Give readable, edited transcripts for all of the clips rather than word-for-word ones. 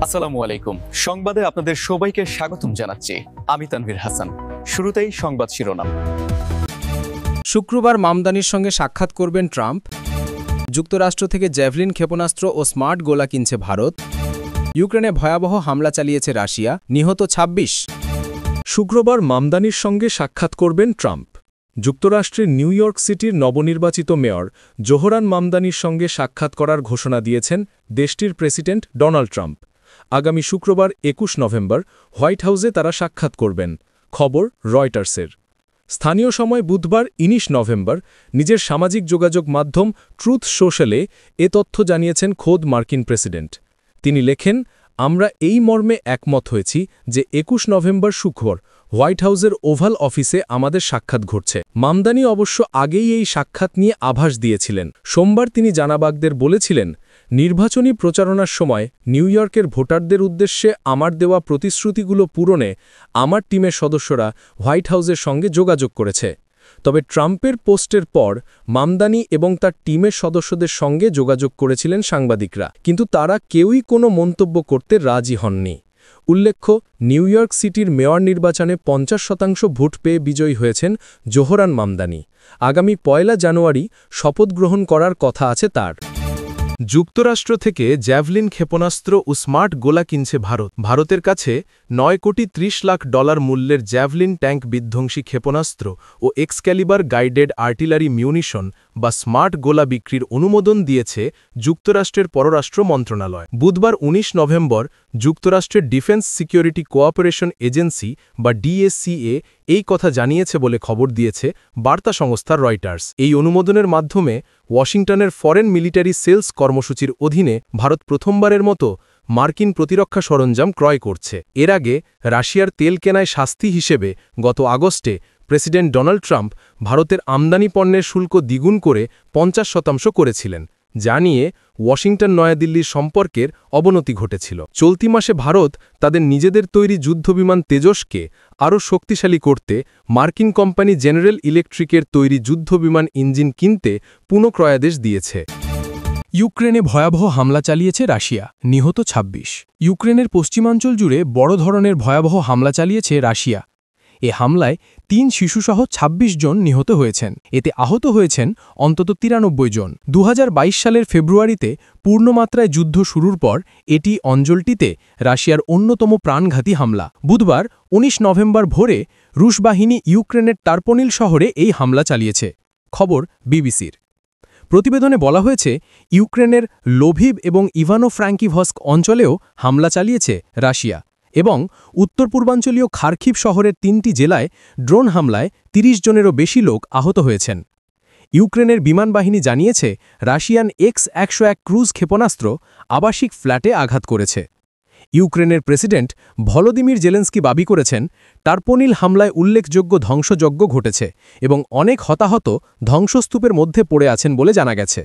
আসসালামু আলাইকুম। সংবাদে আপনাদের সবাইকে স্বাগতম জানাচ্ছি। আমি তানভীর হাসান। শুরুতেই সংবাদ শিরোনাম। শুক্রবার মামদানির সঙ্গে সাক্ষাৎ করবেন ট্রাম্প। যুক্তরাষ্ট্র থেকে জ্যাভলিন ক্ষেপণাস্ত্র ও স্মার্ট গোলা কিনছে ভারত। ইউক্রেনে ভয়াবহ হামলা চালিয়েছে রাশিয়া, নিহত ২৬। শুক্রবার মামদানির সঙ্গে সাক্ষাৎ করবেন ট্রাম্প। যুক্তরাষ্ট্রের নিউ ইয়র্ক সিটির নবনির্বাচিত মেয়র জোহরান মামদানির সঙ্গে সাক্ষাৎ করার ঘোষণা দিয়েছেন দেশটির প্রেসিডেন্ট ডোনাল্ড ট্রাম্প। আগামী শুক্রবার ২১ নভেম্বর হোয়াইট হাউসে তারা সাক্ষাৎ করবেন। খবর রয়টার্সের। স্থানীয় সময় বুধবার ১৯ নভেম্বর নিজের সামাজিক যোগাযোগ মাধ্যম ট্রুথ সোশ্যালে এ তথ্য জানিয়েছেন খোদ মার্কিন প্রেসিডেন্ট। তিনি লেখেন, আমরা এই মর্মে একমত হয়েছি যে ২১ নভেম্বর শুক্রবার হোয়াইট হাউসের ওভাল অফিসে আমাদের সাক্ষাৎ ঘটছে। মামদানি অবশ্য আগেই এই সাক্ষাৎ নিয়ে আভাস দিয়েছিলেন। সোমবার তিনি জানাবাগদের বলেছিলেন, নির্বাচনী প্রচারণার সময় নিউ ইয়র্কের ভোটারদের উদ্দেশ্যে আমার দেওয়া প্রতিশ্রুতিগুলো পূরণে আমার টিমের সদস্যরা হোয়াইট হাউসের সঙ্গে যোগাযোগ করেছে। তবে ট্রাম্পের পোস্টের পর মামদানি এবং তার টিমের সদস্যদের সঙ্গে যোগাযোগ করেছিলেন সাংবাদিকরা, কিন্তু তারা কেউই কোনো মন্তব্য করতে রাজি হননি। উল্লেখ্য, নিউ ইয়র্ক সিটির মেয়র নির্বাচনে ৫০% ভোট পেয়ে বিজয়ী হয়েছেন জোহরান মামদানি। আগামী ১ জানুয়ারি শপথ গ্রহণ করার কথা আছে তার। যুক্তরাষ্ট্র থেকে জ্যাভলিন ক্ষেপণাস্ত্র ও স্মার্ট গোলা কিনছে ভারত। ভারতের কাছে $৯,৩০,০০,০০০ মূল্যের জ্যাভলিন ট্যাঙ্ক বিধ্বংসী ক্ষেপণাস্ত্র ও এক্সক্যালিবার গাইডেড আর্টিলারি মিউনিশন বা স্মার্ট গোলা বিক্রির অনুমোদন দিয়েছে যুক্তরাষ্ট্রের পররাষ্ট্র মন্ত্রণালয়। বুধবার ১৯ নভেম্বর যুক্তরাষ্ট্রের ডিফেন্স সিকিউরিটি কোঅপারেশন এজেন্সি বা ডিএসসিএ এই কথা জানিয়েছে বলে খবর দিয়েছে বার্তা সংস্থা রয়টার্স। এই অনুমোদনের মাধ্যমে ওয়াশিংটনের ফরেন মিলিটারি সেলস কর্মসূচির অধীনে ভারত প্রথমবারের মতো মার্কিন প্রতিরক্ষা সরঞ্জাম ক্রয় করছে। এর আগে রাশিয়ার তেল কেনায় শাস্তি হিসেবে গত আগস্টে প্রেসিডেন্ট ডোনাল্ড ট্রাম্প ভারতের আমদানি পণ্যের শুল্ক দ্বিগুণ করে ৫০% করেছিলেন, যা নিয়ে ওয়াশিংটন নয়াদিল্লির সম্পর্কের অবনতি ঘটেছিল। চলতি মাসে ভারত তাদের নিজেদের তৈরি যুদ্ধবিমান তেজসকে আরও শক্তিশালী করতে মার্কিন কোম্পানি জেনারেল ইলেকট্রিকের তৈরি যুদ্ধবিমান ইঞ্জিন কিনতে পুনঃক্রয়াদেশ দিয়েছে। ইউক্রেনে ভয়াবহ হামলা চালিয়েছে রাশিয়া, নিহত ২৬। ইউক্রেনের পশ্চিমাঞ্চল জুড়ে বড় ধরনের ভয়াবহ হামলা চালিয়েছে রাশিয়া। এ হামলায় ৩ শিশুসহ ২৬ জন নিহত হয়েছেন। এতে আহত হয়েছেন অন্তত ৯৩ জন। ২০২২ সালের ফেব্রুয়ারিতে পূর্ণমাত্রায় যুদ্ধ শুরুর পর এটি অঞ্চলটিতে রাশিয়ার অন্যতম প্রাণঘাতী হামলা। বুধবার ১৯ নভেম্বর ভোরে রুশ বাহিনী ইউক্রেনের টারপোনিল শহরে এই হামলা চালিয়েছে। খবর বিবিসির। প্রতিবেদনে বলা হয়েছে, ইউক্রেনের লোভিভ এবং ইভানো-ফ্রাঙ্কিভস্ক অঞ্চলেও হামলা চালিয়েছে রাশিয়া এবং উত্তর পূর্বাঞ্চলীয় খার্কিভ শহরের ৩টি জেলায় ড্রোন হামলায় ৩০ জনেরও বেশি লোক আহত হয়েছেন। ইউক্রেনের বিমান বাহিনী জানিয়েছে, রাশিয়ান X-১০১ ক্রুজ ক্ষেপণাস্ত্র আবাসিক ফ্ল্যাটে আঘাত করেছে। ইউক্রেনের প্রেসিডেন্ট ভলোদিমির জেলেন্সকি দাবি করেছেন, টারপোনিল হামলায় উল্লেখযোগ্য ধ্বংসযজ্ঞ ঘটেছে এবং অনেক হতাহত ধ্বংসস্তূপের মধ্যে পড়ে আছেন বলে জানা গেছে।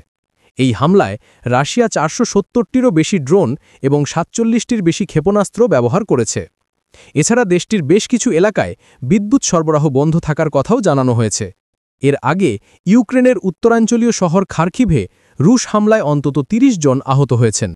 এই হামলায় রাশিয়া ৪৭০টিরও বেশি ড্রোন এবং ৪৭টির বেশি ক্ষেপণাস্ত্র ব্যবহার করেছে। এছাড়া দেশটির বেশ কিছু এলাকায় বিদ্যুৎ সরবরাহ বন্ধ থাকার কথাও জানানো হয়েছে। এর আগে ইউক্রেনের উত্তরাঞ্চলীয় শহর খার্কিভে রুশ হামলায় অন্তত ৩০ জন আহত হয়েছেন।